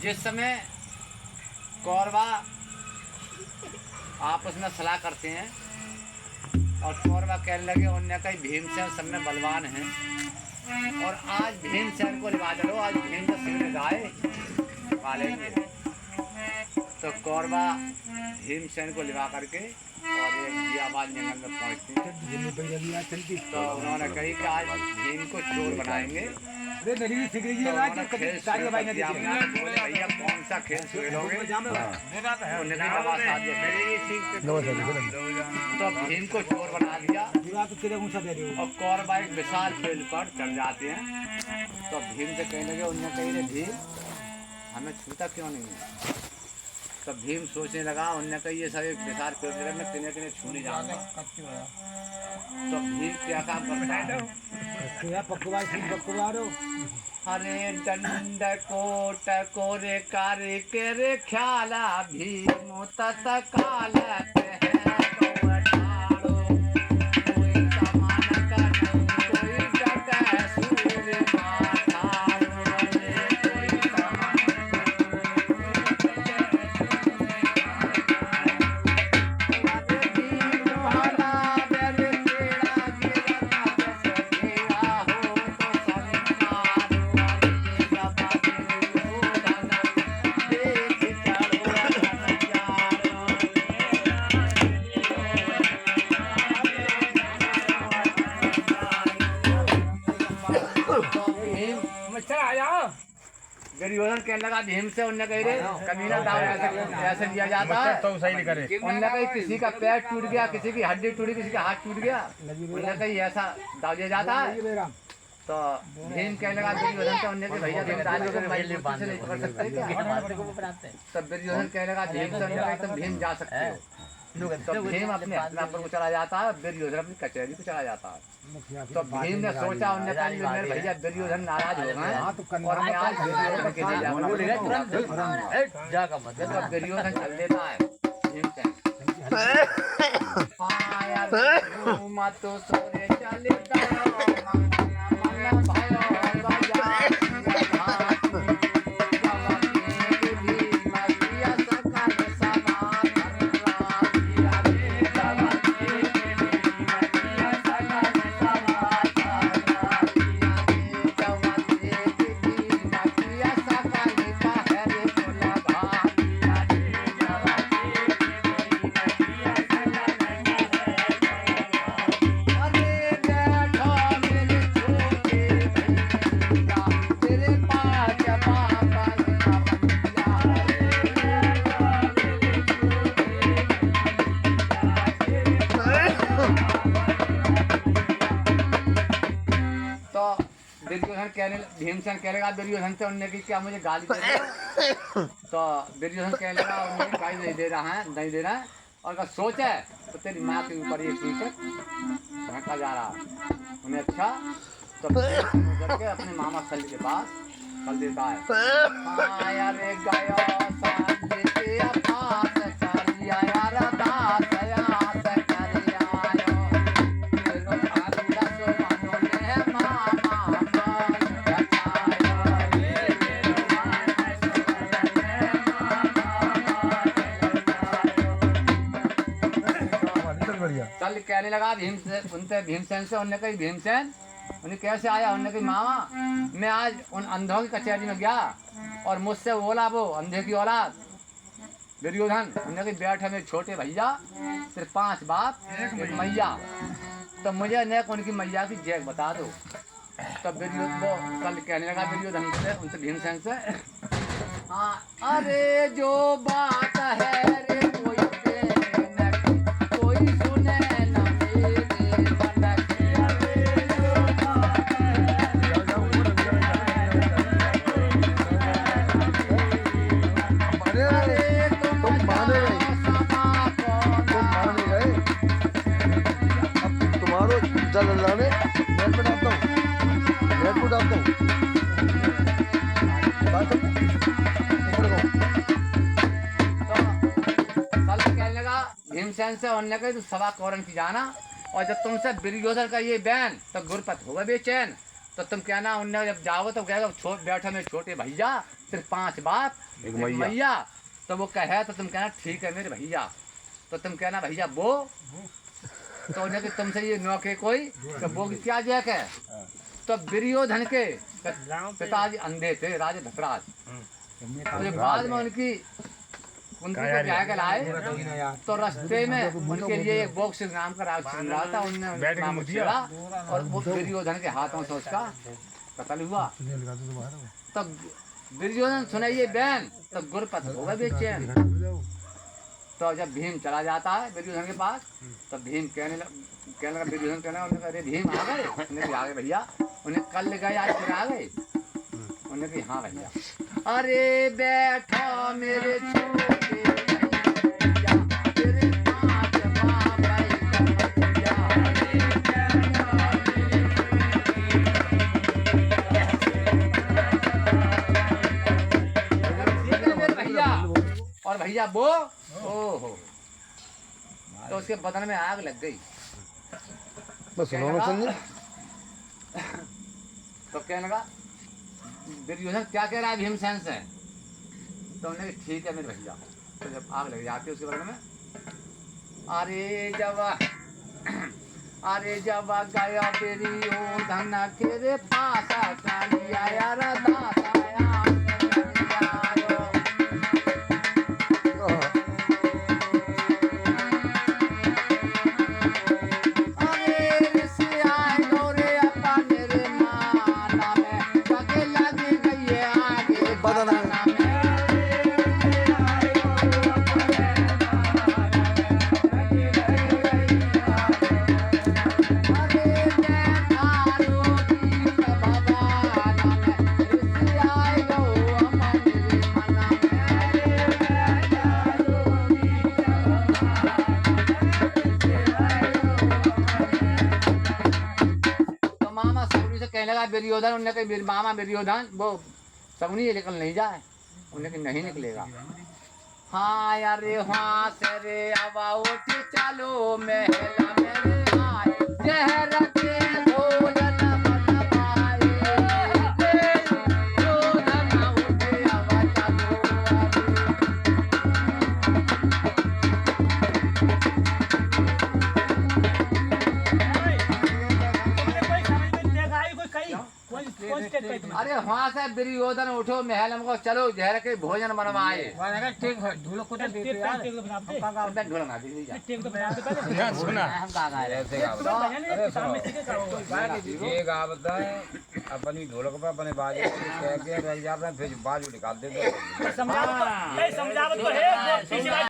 जिस समय कौरवा आपस में सलाह करते हैं और कौरवा कहने लगे उनने कही भीमसेन सब में बलवान हैं और आज भीमसेन को रिवा चलो, आज भीम का सिंह गाय पालेंगे। तो कौरवा भीमसेन को लिवा करके और एक जियाबाद जंगल में पहुंचती है। तो उन्होंने कही कि आज भीम को चोर बनाएंगे। तो उन्होंने खेल बोले भैया कौन सा खेल खेलोगे? तो भीम को चोर बना दिया और कौरवा एक विशाल फील्ड पर चढ़ जाते हैं। तो भीम से कहने लगे, उन्होंने कही रे भीम हमें छूता क्यों नहीं है? तो भीम सोचने लगा, उन्होंने कही ये सब एक विशाल फील्ड में किन्हें किन्हें छू नहीं जाऊंगा। तो भीम क्या काम करता है? अरे दंड कोट कोरे कार्य के रे ख्याला भीम तत काल दुर्योधन कहने लगा भीम से, उनने कही रे कमीना दाव ऐसे लिया जाता है। तो सही नहीं करे। उनने कही किसी का पैर टूट गया, किसी की हड्डी टूटी, किसी का हाथ टूट गया, उनने कही ऐसा दाव दिया जाता है। तो भीम कहने लगा दुर्योधन से, उनने कही भैया भीम राज को नहीं पकड़ सकते क्या? तब दुर्योधन कहने लगा भीम से, उनने कही तुम भीम जा सकते हो। तो भीम अपने हथियार को चला जाता है, दुर्योधन अपनी कचहरी को चला जाता है। तो भीम ने सोचा, उन्होंने कहा मेरे भैया दुर्योधन नाराज हो गए और मैं आज दुर्योधन के लिए जाऊंगा। तो दुर्योधन चल देता है भीम से। मत सोरे चलता भीमसेन कहने लगा दुर्योधन से, उनने की क्या मुझे गाली दे रहा? तो दुर्योधन कहने लगा उन्हें गाली नहीं दे रहा है, नहीं दे रहा है। और अगर सोच है तो तेरी माँ के ऊपर ये पीछे धक्का जा रहा है उन्हें। अच्छा तो करके अपने मामा सल्ली के पास चल देता है। चल कहने लगा भीमसेन से, उन्होंने कही भीमसेन उन्हें कैसे आया? उन्होंने कही मामा मैं आज उन अंधों की कचहरी में गया और मुझसे बोला वो अंधे की औलाद दुर्योधन, उन्होंने कही बैठे मेरे छोटे भैया सिर्फ 5 बाप एक मैया, तो मुझे नेक उनकी मैया की जैक बता दो। तब दुर्योधन वो कल कहने लगा दुर्योधन से, उनसे भीमसेन से, हाँ अरे जो बात है रे चल लाने नेट पे डालता हूँ, नेट पे डालता हूँ। कहने लगा भीमसेन से, उन्होंने कहा तू सवा कौरन की जाना और जब तुमसे दुर्योधन का ये बैन तो गुरपत होगा बेचैन तो तुम कहना उनने जब जाओ तो कहेगा बैठो में छोटे भैया सिर्फ 5 बाप एक मैया। तो वो कहे तो तुम कहना ठीक है मेरे भैया। तो तुम कहना भैया वो तो उन्हें कि तुमसे ये नौके कोई तो वो क्या जैक है। तो दुर्योधन के पिताजी अंधे थे राजा धतराज। तो बाद में उनकी को क्या लाए तो रास्ते में उनके लिए एक बॉक्स नाम का राज चल रहा था। उनने छेड़ा और वो दुर्योधन के हाथों से उसका कत्ल हुआ। तो दुर्योधन सुनाइए बहन तो गुरपत होगा बेचैन। तो जब भीम चला जाता है दुर्योधन के पास तो भीम कहने लगा दुर्योधन कहने लगा अरे भीम आ गए। उन्हें आ गए भैया। उन्हें कल गए आज फिर आ गए। उन्हें कहा हाँ भैया। अरे बैठा मेरे छोटे भैया तेरे 5 बाप भैया। मेरे भैया और भैया वो ओहो तो उसके बदन में आग लग गई। बस तो कहने लगा दुर्योधन क्या कह रहा है भीमसेन से। तो हमने कहा ठीक है मेरे भैया। तो जब आग लग जाती है उसके बगल में अरे जब गया दुर्योधन के रे पास कालिया यार दासाया दुर्योधन। उन्होंने कहा मामा दुर्योधन वो सगुनी निकल नहीं जाए। उन्होंने कहा नहीं निकलेगा। हाँ यार वहाँ से रे आवा उठ चलो महला मेरे आए जहर के ढोल न मनवाए ढोल न उठे आवा चलो। अरे वहाँ से दुर्योधन उठो महल हमको चलो जहर के भोजन बनवाए। अपनी ढोलक पर अपने बाजे फिर बाजू निकाल दे।